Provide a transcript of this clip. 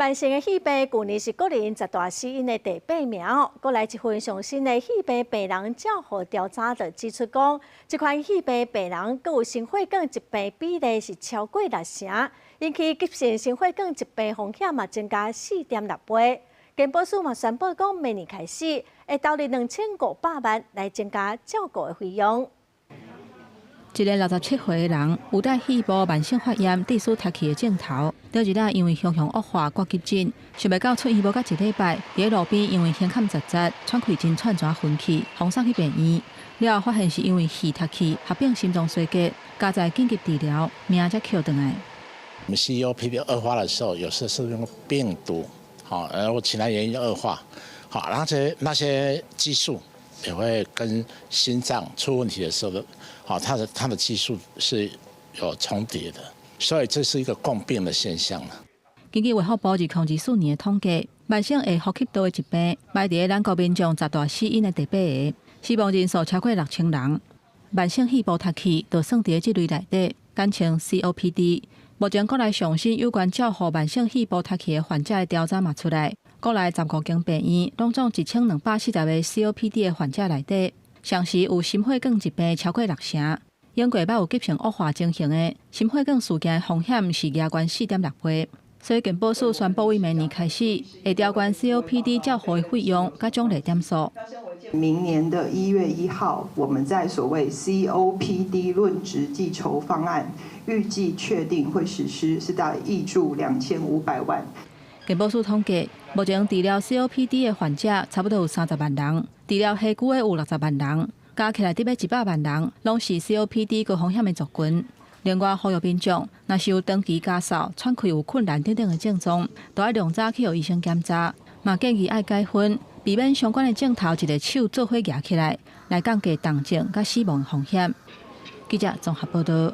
慢性的肺病，去年是国人十大死因的第8名。国内一份上新的肺病病人照护调查就指出讲，这款肺病病人佮有心血管疾病比例是超过60%，引起急性心血管疾病风险嘛增加4.6倍。健保署嘛宣布讲，明年开始会投入2500万来增加照顾的费用。一个67岁的人有带肺部慢性发炎、低速脱气的症头，昨日因为胸恶化挂急诊，想袂到出院无到1礼拜，伫路边因为胸坎窒窒，喘气真串转分气，送去病院。了后发现是因为肺脱气合并心脏衰竭，加在紧急治疗，命才扣回来。我们 COPD 恶化的时候，有时是用病毒，然后其他原因恶化，然后那些激素也会跟心脏出问题的时候的。它的技术是有重叠的，所以这是一个共病的现象。根据卫福部2024年的统计，慢性的呼吸道的疾病排伫咱国民众10大死因的第8个，死亡人数超过6000人。慢性肺部脱气就算伫这类内底，简称 COPD。目前国内上新有关照护慢性肺部脱气的患者的调查嘛出来，国内15间病院拢总1240个 COPD 的患者内底。上时有心血管疾病超过60%，英国捌有急性恶化情形的心血管事件风险是亚关4.6倍。所以健保署宣布，为明年开始会调关 COPD 照护的费用甲奖励点数。明年的1月1号，我们在所谓 COPD 论值计酬方案预计确定会实施，是大概挹注2500万。健保署统计，目前治疗 COPD 的患者差不多有30万人，治疗下久的有60万人，加起来得要100万人，拢是 COPD 高风险的族群。另外，呼吁民众，若是有长期咳嗽、喘气有困难等等的症状，都要量早去予医生检查。嘛建议爱解分，避免相关的症头一个手做伙举起来，来降低重症甲死亡的风险。记者综合报道。